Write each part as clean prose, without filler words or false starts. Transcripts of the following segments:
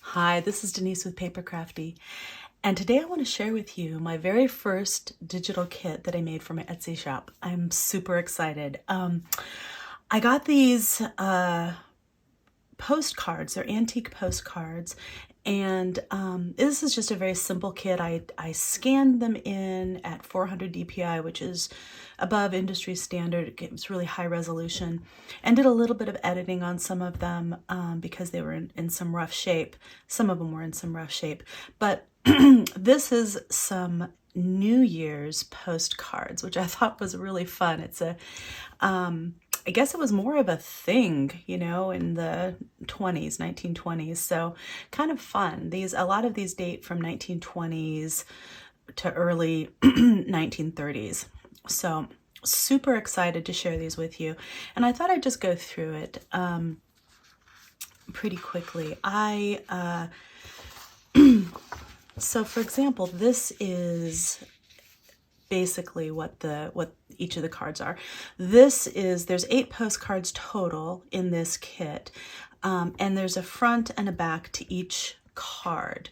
Hi, this is Denise with Paper Crafty, and today I want to share with you my very first digital kit that I made for my Etsy shop. I'm super excited. I got these postcards. They're antique postcards, and this is just a very simple kit. I scanned them in at 400 DPI, which is above industry standard. It was really high resolution, and did a little bit of editing on some of them because they were in some rough shape. Some of them were in some rough shape, but this is some New Year's postcards, which I thought was really fun. It's a I guess it was more of a thing, you know, in the 1920s. So kind of fun. A lot of these date from 1920s to early 1930s. So super excited to share these with you. And I thought I'd just go through it pretty quickly. So for example, this is basically what each of the cards are. There's 8 postcards total in this kit, and there's a front and a back to each card,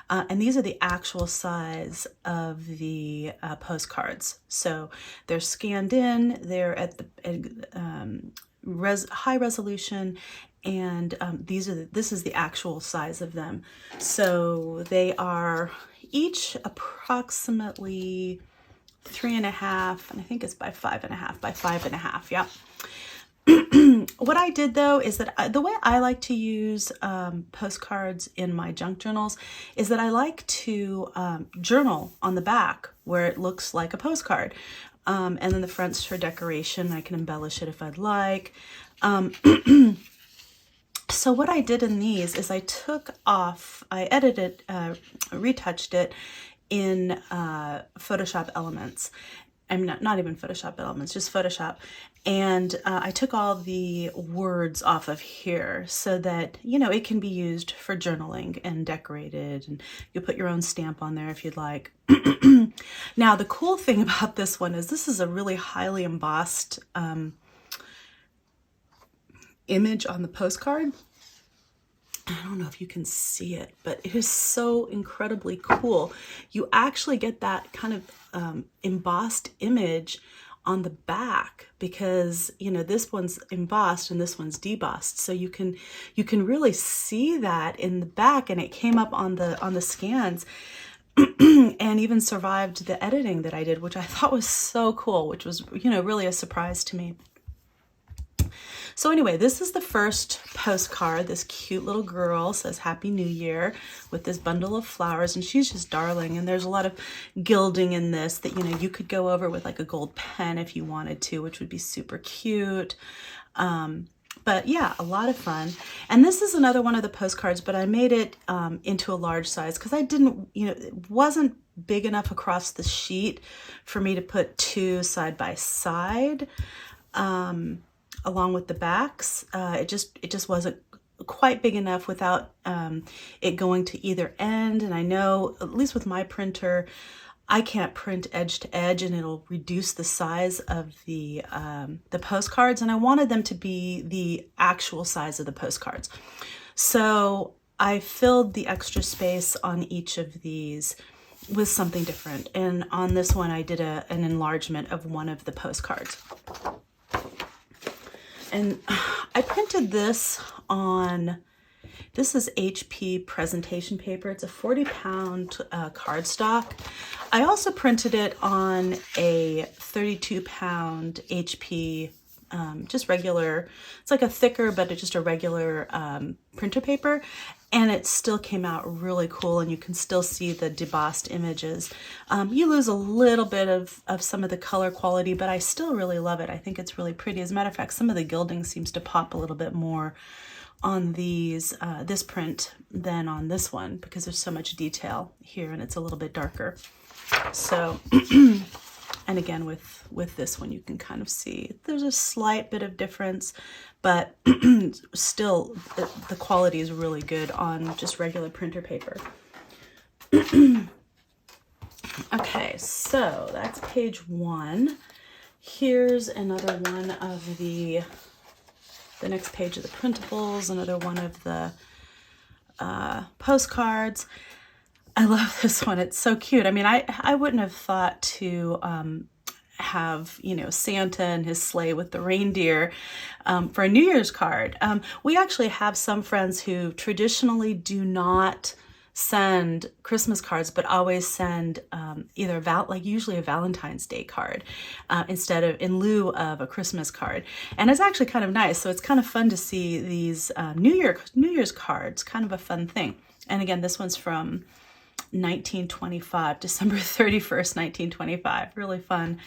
and these are the actual size of the postcards. So they're scanned in, they're at the high resolution, and this is the actual size of them. So they are each approximately 3.5, and I think it's by 5.5 by 5.5. Yeah. What I did though is that the way I like to use postcards in my junk journals is that I like to journal on the back where it looks like a postcard, and then the front's for decoration. I can embellish it if I'd like. So what I did in these is I edited, retouched it in Photoshop Elements. I'm not even Photoshop Elements, just Photoshop. And I took all the words off of here so that, you know, it can be used for journaling and decorated, and you put your own stamp on there if you'd like. Now, the cool thing about this one is this is a really highly embossed image on the postcard. I don't know if you can see it, but it is so incredibly cool. You actually get that kind of embossed image on the back because, you know, this one's embossed and this one's debossed. So you can really see that in the back, and it came up on the scans and even survived the editing that I did, which I thought was so cool, which was, you know, really a surprise to me. So anyway, this is the first postcard. This cute little girl says Happy New Year with this bundle of flowers, and she's just darling. And there's a lot of gilding in this that, you know, you could go over with like a gold pen if you wanted to, which would be super cute. But yeah, a lot of fun. And this is another one of the postcards, but I made it into a large size because I didn't, you know, it wasn't big enough across the sheet for me to put 2 side by side. Along with the backs, it just wasn't quite big enough without it going to either end. And I know, at least with my printer, I can't print edge to edge, and it'll reduce the size of the postcards. And I wanted them to be the actual size of the postcards, so I filled the extra space on each of these with something different. And on this one, I did an enlargement of one of the postcards. And I printed this on, this is HP presentation paper. It's a 40-pound cardstock. I also printed it on a 32-pound HP, just regular, it's like a thicker, but it's just a regular printer paper. And it still came out really cool, and you can still see the debossed images. You lose a little bit of some of the color quality, but I still really love it. I think it's really pretty. As a matter of fact, some of the gilding seems to pop a little bit more on this print than on this one because there's so much detail here and it's a little bit darker. So, and again, with this one, you can kind of see there's a slight bit of difference, but still the quality is really good on just regular printer paper. Okay, so that's page 1. Here's another one of the next page of the printables, another one of the postcards. I love this one. It's so cute. I mean, I wouldn't have thought to have, you know, Santa and his sleigh with the reindeer for a New Year's card. We actually have some friends who traditionally do not send Christmas cards, but always send either usually a Valentine's Day card in lieu of a Christmas card. And it's actually kind of nice. So it's kind of fun to see these New Year's cards, kind of a fun thing. And again, this one's from 1925, December 31st, 1925. Really fun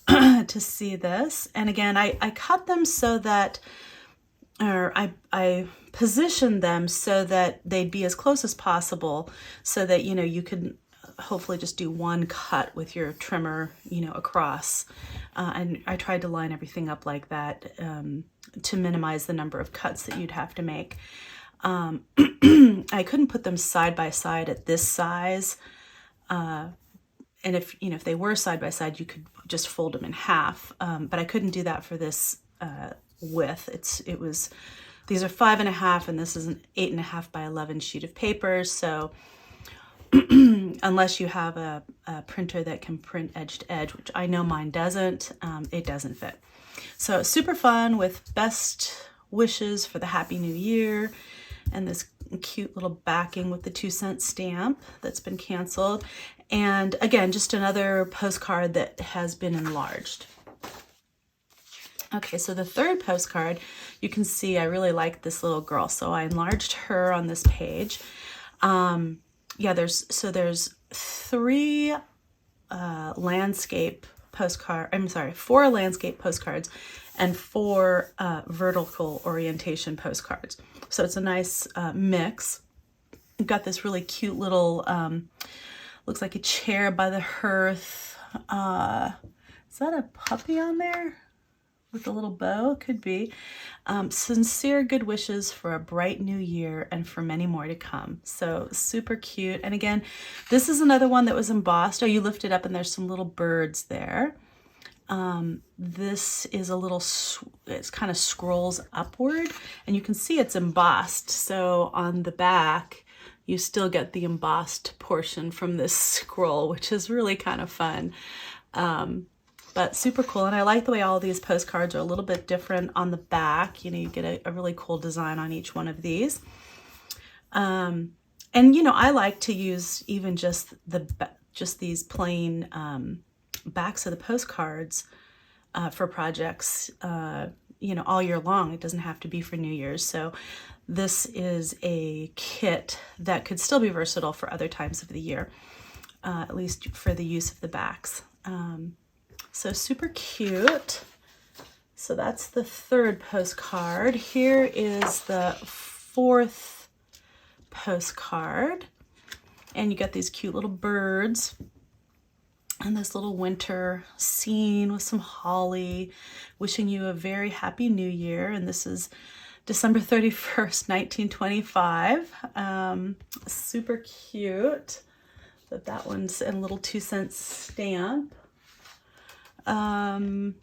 to see this. And again, I cut them so that, or I positioned them so that they'd be as close as possible, so that, you know, you could hopefully just do one cut with your trimmer, you know, across. And I tried to line everything up like that to minimize the number of cuts that you'd have to make. I couldn't put them side by side at this size. And if they were side by side, you could just fold them in half. But I couldn't do that for this width. These are 5.5, and this is an 8.5 by 11 sheet of paper. So unless you have a printer that can print edge to edge, which I know mine doesn't, it doesn't fit. So super fun, with best wishes for the Happy New Year, and this cute little backing with the 2-cent stamp that's been canceled. And again, just another postcard that has been enlarged. Okay, so the third postcard, you can see I really like this little girl, so I enlarged her on this page. Yeah, there's 3 landscape postcard. I'm sorry, 4 landscape postcards and 4 vertical orientation postcards. So it's a nice mix. We've got this really cute little, looks like a chair by the hearth. Is that a puppy on there with a little bow? Could be. Sincere good wishes for a bright new year and for many more to come. So super cute. And again, this is another one that was embossed. Oh, you lift it up and there's some little birds there. This is it's kind of scrolls upward, and you can see it's embossed. So on the back, you still get the embossed portion from this scroll, which is really kind of fun. But super cool. And I like the way all these postcards are a little bit different on the back. You know, you get a really cool design on each one of these. And, you know, I like to use even just these plain backs of the postcards for projects, you know, all year long. It doesn't have to be for New Year's. So this is a kit that could still be versatile for other times of the year, at least for the use of the backs. So super cute. So that's the third postcard. Here is the fourth postcard. And you got these cute little birds and this little winter scene with some holly, wishing you a very happy new year. And this is December 31st, 1925. Super cute. That one's in a little 2-cent stamp. And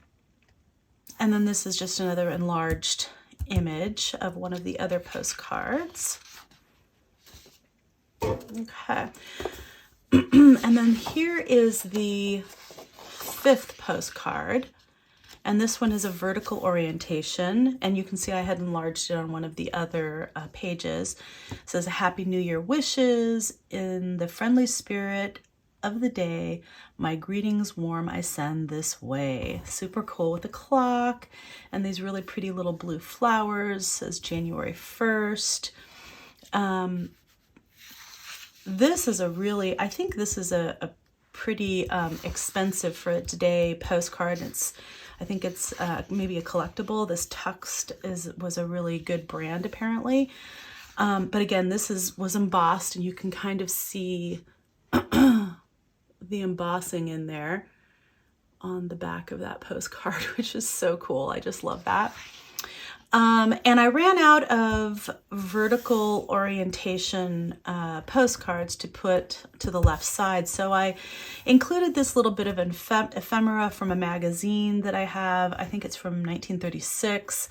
then this is just another enlarged image of one of the other postcards. Okay. And then here is the 5th postcard. And this one is a vertical orientation. And you can see I had enlarged it on one of the other pages. It says, Happy New Year wishes, in the friendly spirit of the day, my greetings warm I send this way. Super cool with a clock and these really pretty little blue flowers. Says January 1st. This is I think this is a pretty expensive for today postcard. I think it's maybe a collectible. This Tuxed was a really good brand apparently. But again, this was embossed, and you can kind of see the embossing in there on the back of that postcard, which is so cool. I just love that. And I ran out of vertical orientation postcards to put to the left side. So I included this little bit of ephemera from a magazine that I have. I think it's from 1936.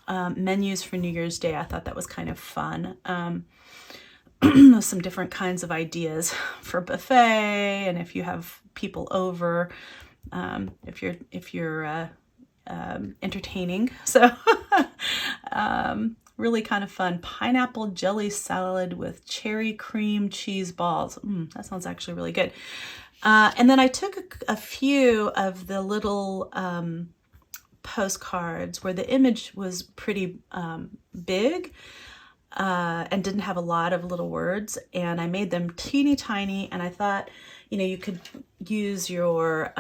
menus for New Year's Day. I thought that was kind of fun. Some different kinds of ideas for buffet, and if you have people over, if you're entertaining. So really kind of fun. Pineapple jelly salad with cherry cream cheese balls. That sounds actually really good. And then I took a few of the little postcards where the image was pretty big and didn't have a lot of little words, and I made them teeny tiny, and I thought, you could use your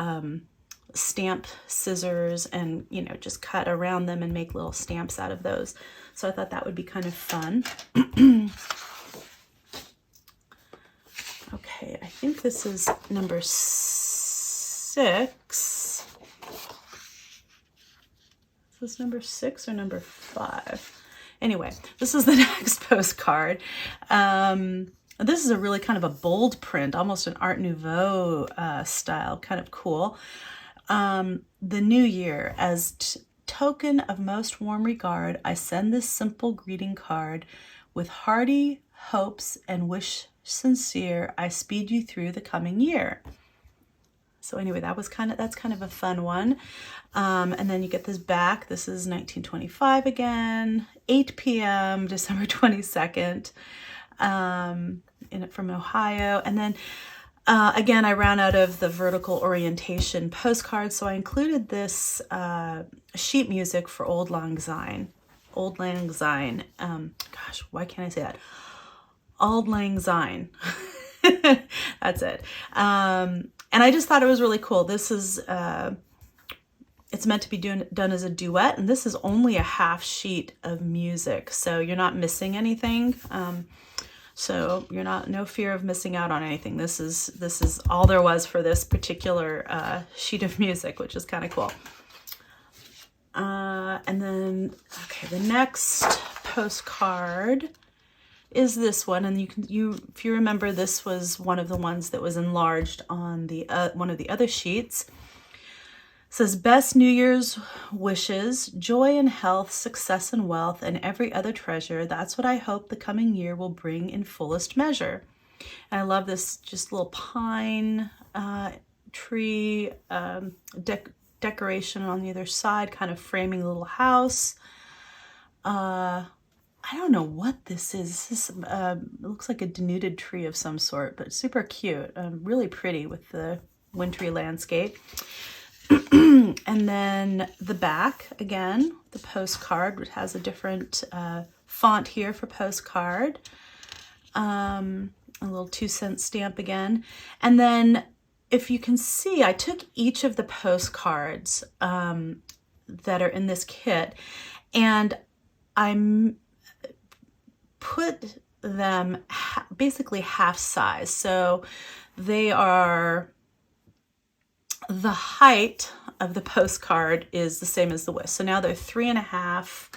stamp scissors and, just cut around them and make little stamps out of those. So I thought that would be kind of fun. Okay, I think this is number 6. Is this number 6 or number 5? Anyway, this is the next postcard. This is a really kind of a bold print, almost an Art Nouveau style, kind of cool. The New Year, as token of most warm regard, I send this simple greeting card with hearty hopes and wish sincere I speed you through the coming year. So anyway, that's kind of a fun one. And then you get this back. This is 1925 again, 8 p.m., December 22nd, from Ohio. And then again, I ran out of the vertical orientation postcards, so I included this sheet music for Auld Lang Syne. Auld Lang Syne. Gosh, why can't I say that? Auld Lang Syne. That's it. And I just thought it was really cool. This is, it's meant to be done as a duet, and this is only a half sheet of music, so you're not missing anything. So you're no fear of missing out on anything. This is all there was for this particular sheet of music, which is kind of cool. And then, okay, the next postcard is this one, and if you remember, this was one of the ones that was enlarged on the one of the other sheets. It says, best New Year's wishes, joy and health, success and wealth, and every other treasure. That's what I hope the coming year will bring in fullest measure. And I love this just little pine tree decoration on the other side, kind of framing the little house. I don't know what this is. This it looks like a denuded tree of some sort, but super cute. Really pretty with the wintry landscape. And then the back, again, the postcard, which has a different font here for postcard. A little 2-cent stamp again. And then if you can see, I took each of the postcards that are in this kit, and I put them basically half size. So they are, the height of the postcard is the same as the width. So now they're 3.5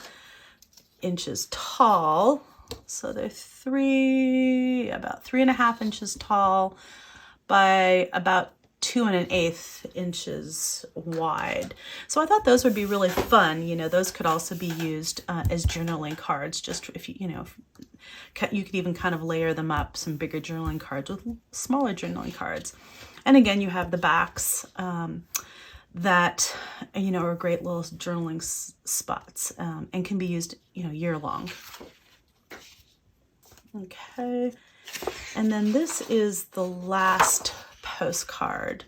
inches tall. So they're about 3.5 inches tall by about 2 1/8 inches wide. So I thought those would be really fun. Those could also be used as journaling cards. Just if you could even kind of layer them up, some bigger journaling cards with smaller journaling cards. And again, you have the backs that, are great little journaling spots and can be used, year long. Okay. And then this is the last postcard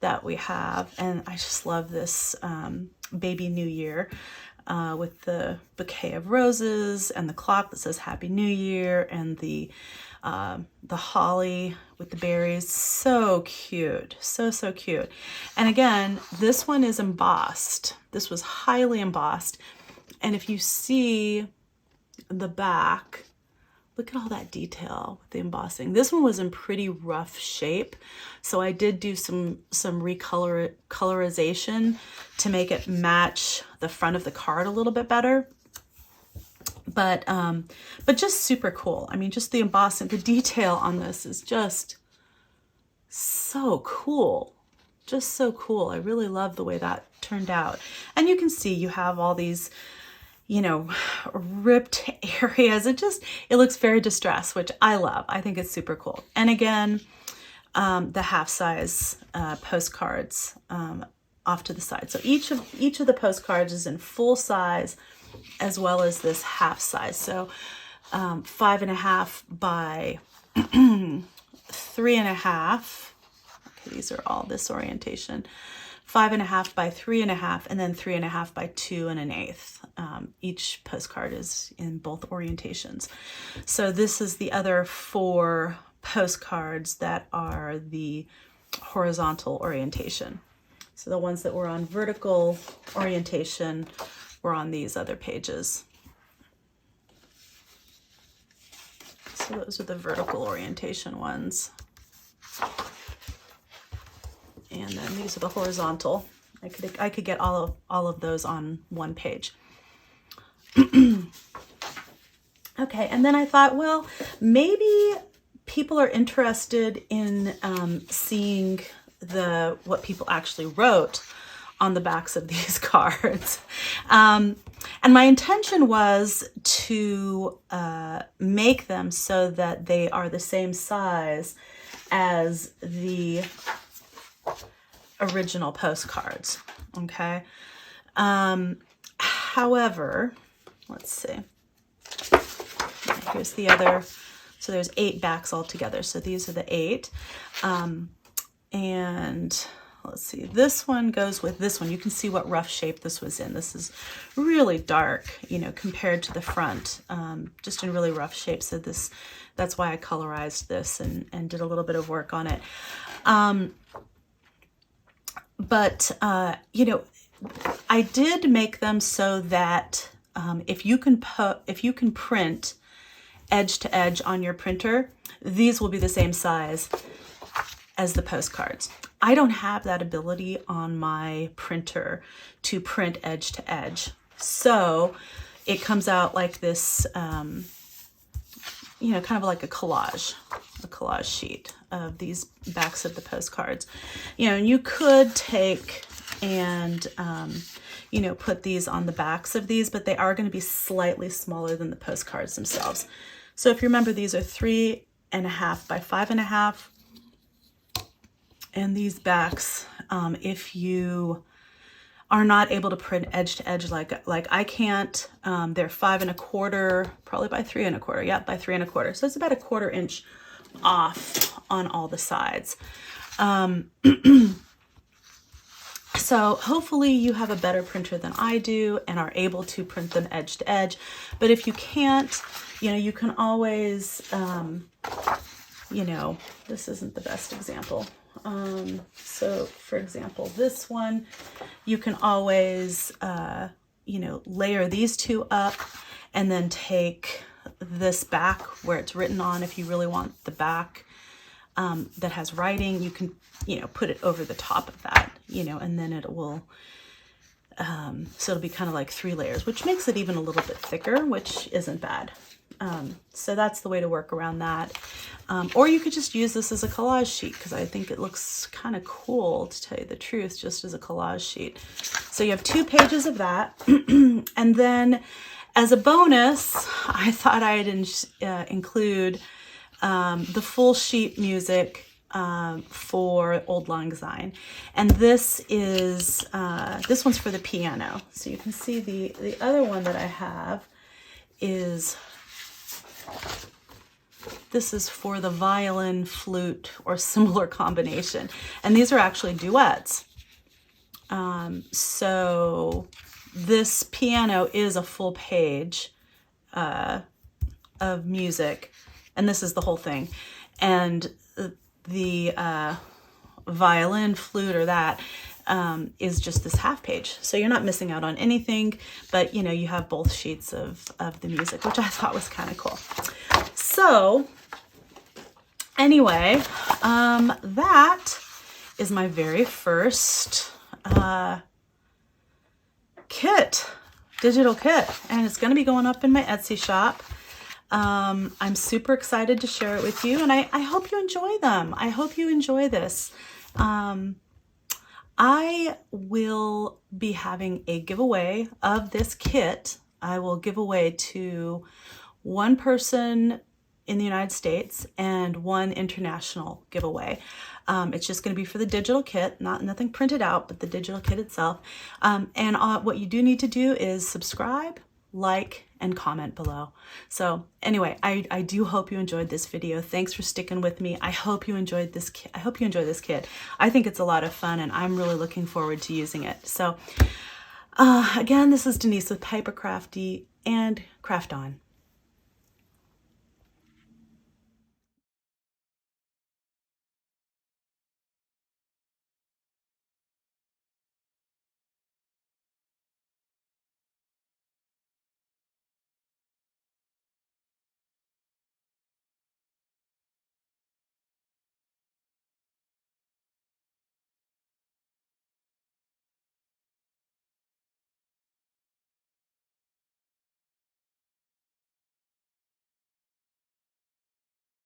that we have, and I just love this baby New Year with the bouquet of roses and the clock that says Happy New Year, and the holly with the berries. So cute, so cute. And again, this one is embossed. This was highly embossed, and if you see the back, look at all that detail with the embossing. This one was in pretty rough shape, so I did do some colorization to make it match the front of the card a little bit better. But just super cool. I mean, just the embossing, the detail on this is just so cool. Just so cool. I really love the way that turned out. And you can see you have all these, you know, ripped areas. It looks very distressed, which I love. I think it's super cool. And again, the half size postcards off to the side. So each of the postcards is in full size as well as this half size. So 5.5 by 3.5. Okay, these are all this orientation. 5.5 by 3.5, and then 3.5 by 2 1/8. Each postcard is in both orientations. So this is the other 4 postcards that are the horizontal orientation. So the ones that were on vertical orientation were on these other pages. So those are the vertical orientation ones. And then these are the horizontal. I could get all of those on one page. Okay, and then I thought, well, maybe people are interested in seeing what people actually wrote on the backs of these cards. And my intention was to make them so that they are the same size as the original postcards, okay? However, let's see. Here's the other. So there's 8 backs altogether. So these are the 8. And let's see, this one goes with this one. You can see what rough shape this was in. This is really dark, you know, compared to the front, just in really rough shape. So that's why I colorized this and did a little bit of work on it. But you know, I did make them so that if you can print edge to edge on your printer, these will be the same size as the postcards. I don't have that ability on my printer to print edge to edge. So it comes out like this, you know, kind of like a collage sheet of these backs of the postcards. You know, and you could take and, you know, put these on the backs of these, but they are going to be slightly smaller than the postcards themselves. So if you remember, these are 3.5 by 5.5. And these backs, if you are not able to print edge to edge like I can't, they're 5.25, probably by 3.25. Yeah, by 3.25. So it's about 1/4 inch off on all the sides. So hopefully you have a better printer than I do and are able to print them edge to edge. But if you can't, you know, you can always, you know, this isn't the best example. So for example, this one, you can always, you know, layer these 2 up and then take this back where it's written on. If you really want the back that has writing, you can, you know, put it over the top of that, you know, and then it will, so it'll be kind of like 3 layers, which makes it even a little bit thicker, which isn't bad. So that's the way to work around that. Or you could just use this as a collage sheet, because I think it looks kind of cool, to tell you the truth, just as a collage sheet. So you have 2 pages of that. And then as a bonus, I thought I'd include the full sheet music for Old Lang Syne. And this is, this one's for the piano. So you can see the other one that I have is, this is for the violin, flute, or similar combination. And these are actually duets. So this piano is a full page of music, and this is the whole thing. And the violin, flute, or that is just this half page. So you're not missing out on anything, but you know, you have both sheets of the music, which I thought was kind of cool. So anyway, that is my very first digital kit, and it's going to be going up in my Etsy shop. I'm super excited to share it with you, and I hope you enjoy them. I hope you enjoy this. I will be having a giveaway of this kit I will give away to one person in the United States and one international giveaway. It's just going to be for the digital kit, nothing printed out, but the digital kit itself. And what you do need to do is subscribe, like, and comment below. So anyway, I do hope you enjoyed this video. Thanks for sticking with me. I hope you enjoyed this kit. I hope you enjoy this kit. I think it's a lot of fun, and I'm really looking forward to using it. So again, this is Denise with Hypercrafty, and craft on.